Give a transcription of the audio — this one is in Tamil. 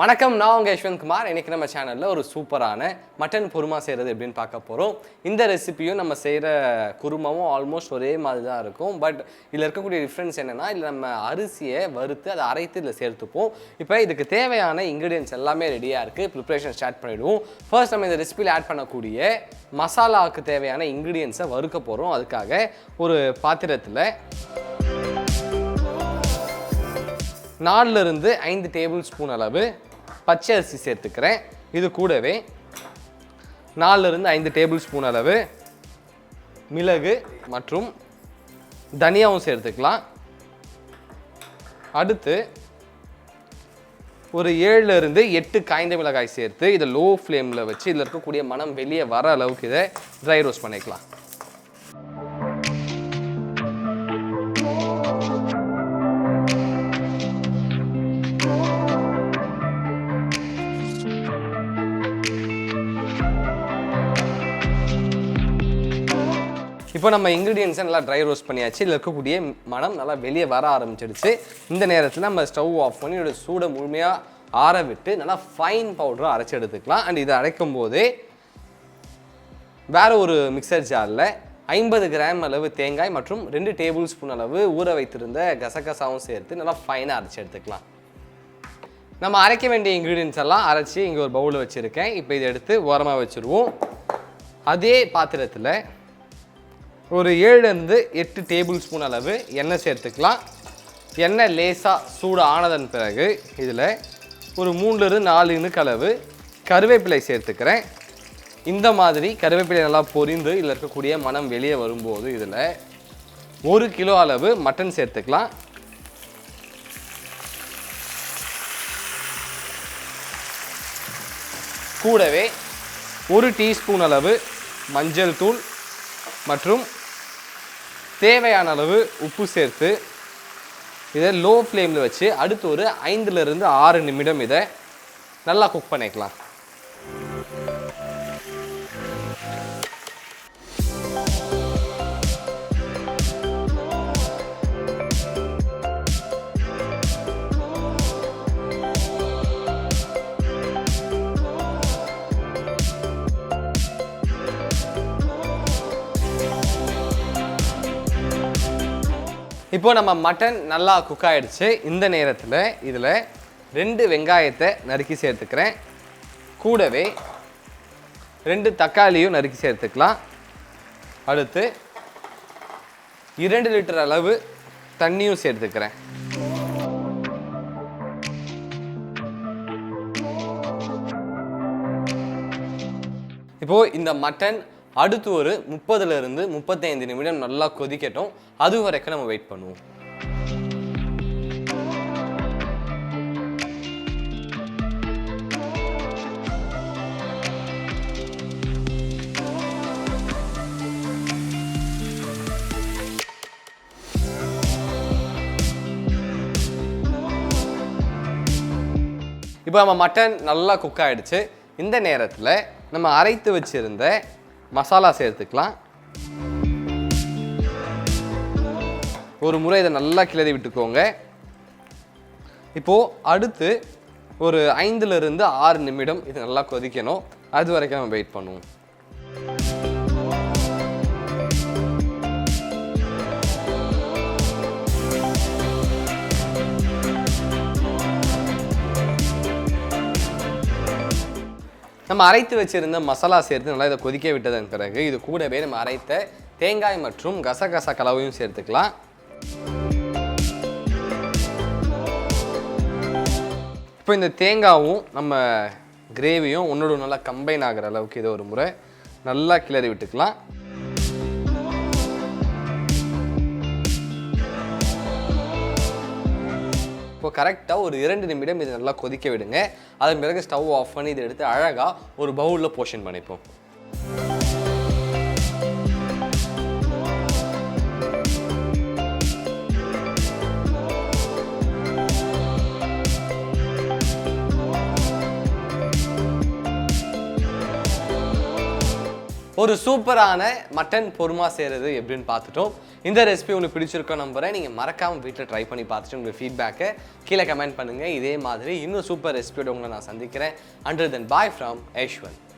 வணக்கம், நான் உங்கள் Yeshwanth Kumar. இன்னைக்கு நம்ம சேனலில் ஒரு சூப்பரான மட்டன் குருமா செய்கிறது எப்படின்னு பார்க்க போகிறோம். இந்த ரெசிபியும் நம்ம செய்கிற குருமாவும் ஆல்மோஸ்ட் ஒரே மாதிரி தான் இருக்கும். பட் இதில் இருக்கக்கூடிய டிஃப்ரென்ஸ் என்னென்னா, இதில் நம்ம அரிசியை வறுத்து அதை அரைத்து இதில் சேர்த்துப்போம். இப்போ இதுக்கு தேவையான இன்க்ரீடியன்ஸ் எல்லாமே ரெடியாக இருக்குது. ப்ரிப்ரேஷன் ஸ்டார்ட் பண்ணிவிடுவோம். ஃபர்ஸ்ட் நம்ம இந்த ரெசிபியில் ஆட் பண்ணக்கூடிய மசாலாவுக்கு தேவையான இன்க்ரீடியன்ஸை வறுக்க போகிறோம். அதுக்காக ஒரு பாத்திரத்தில் 4 to 5 டேபிள் ஸ்பூன் அளவு பச்சை அரிசி சேர்த்துக்கிறேன். இது கூடவே 4 to 5 டேபிள் ஸ்பூன் அளவு மிளகு மற்றும் தனியாவும் சேர்த்துக்கலாம். அடுத்து ஒரு 7 to 8 காய்ந்த மிளகாய் சேர்த்து இதை லோ ஃப்ளேமில் வச்சு இதில் இருக்கக்கூடிய மனம் வெளியே வர அளவுக்கு இதை ட்ரை ரோஸ்ட் பண்ணிக்கலாம். இப்போ நம்ம இன்க்ரீடியன்ஸை நல்லா ட்ரை ரோஸ்ட் பண்ணியாச்சு. இதில் இருக்கக்கூடிய மனம் நல்லா வெளியே வர ஆரம்பிச்சிடுச்சு. இந்த நேரத்தில் நம்ம ஸ்டவ் ஆஃப் பண்ணி இதோட சூடை முழுமையாக ஆற விட்டு நல்லா ஃபைன் பவுடராக அரைச்சி எடுத்துக்கலாம். அண்ட் இதை அரைக்கும் போதே வேறு ஒரு மிக்சர் ஜாரில் 50 கிராம் அளவு தேங்காய் மற்றும் 2 டேபிள் ஸ்பூன் அளவு ஊற வைத்திருந்த கசகசாவும் சேர்த்து நல்லா ஃபைனாக அரைச்சி எடுத்துக்கலாம். நம்ம அரைக்க வேண்டிய இன்க்ரீடியன்ஸ் எல்லாம் அரைச்சி இங்கே ஒரு பவுலில் வச்சுருக்கேன். இப்போ இதை எடுத்து ஓரமாக வச்சுருவோம். அதே பாத்திரத்தில் ஒரு 7 to 8 டேபிள் ஸ்பூன் அளவு எண்ணெய் சேர்த்துக்கலாம். எண்ணெய் லேசாக சூடு ஆனதன் பிறகு இதில் ஒரு 3 to 4 இனுக்கு அளவு கருவேப்பிலை சேர்த்துக்கிறேன். இந்த மாதிரி கருவேப்பிலை நல்லா பொரிந்து இதில் இருக்கக்கூடிய மனம் வெளியே வரும்போது இதில் 1 கிலோ அளவு மட்டன் சேர்த்துக்கலாம். கூடவே 1 டீஸ்பூன் அளவு மஞ்சள் தூள் மற்றும் தேவையான அளவு உப்பு சேர்த்து இதை லோ ஃப்ளேமில் வச்சு அடுத்து ஒரு 5 to 6 நிமிடம் இதை நல்லா குக் பண்ணிக்கலாம். இப்போ நம்ம மட்டன் நல்லா குக் ஆகிடுச்சு. இந்த நேரத்தில் இதில் 2 வெங்காயத்தை நறுக்கி சேர்த்துக்கிறேன். கூடவே 2 தக்காளியும் நறுக்கி சேர்த்துக்கலாம். அடுத்து 2 லிட்டர் அளவு தண்ணியும் சேர்த்துக்கிறேன். இப்போது இந்த மட்டன் அடுத்து ஒரு 30 to 35 நிமிடம் நல்லா கொதிக்கட்டும். அது வரைக்கும் நம்ம வெயிட் பண்ணுவோம். இப்போ நம்ம மட்டன் நல்லா குக் ஆகிடுச்சு. இந்த நேரத்தில் நம்ம அரைத்து வச்சிருந்த மசாலா சேர்த்துக்கலாம். ஒரு முறை இதை நல்லா கிளறி விட்டுக்கோங்க. இப்போது அடுத்து ஒரு 5 to 6 நிமிடம் இது நல்லா கொதிக்கணும். அது வரைக்கும் நம்ம வெயிட் பண்ணுவோம். நம்ம அரைத்து வச்சிருந்த மசாலா சேர்த்து நல்லா இதை கொதிக்க விட்டதன் பிறகு இது கூடவே நம்ம அரைத்த தேங்காய் மற்றும் கசகசா கலவையும் சேர்த்துக்கலாம். இப்போ இந்த தேங்காயும் நம்ம கிரேவியும் ஒன்னோட நல்லா கம்பைன் ஆகிற அளவுக்கு இதை ஒரு முறை நல்லா கிளறி விட்டுக்கலாம். இப்போ கரெக்டாக ஒரு 2 நிமிடம் இது நல்லா கொதிக்க விடுங்க. அதன் பிறகு ஸ்டவ் ஆஃப் பண்ணி இதை எடுத்து அழகாக ஒரு பவுலில் போர்ஷன் பண்ணிப்போம். ஒரு சூப்பரான மட்டன் பொருமா செய்கிறது எப்படின்னு பார்த்துட்டோம். இந்த ரெசிபி உங்களுக்கு பிடிச்சிருக்கோம் நம்புறேன். நீங்கள் மறக்காமல் வீட்டில் ட்ரை பண்ணி பார்த்துட்டு உங்கள் ஃபீட்பேக்கை கீழே கமெண்ட் பண்ணுங்கள். இதே மாதிரி இன்னும் சூப்பர் ரெசிபியோட உங்களை நான் சந்திக்கிறேன். Until then, bye from Yeshwanth.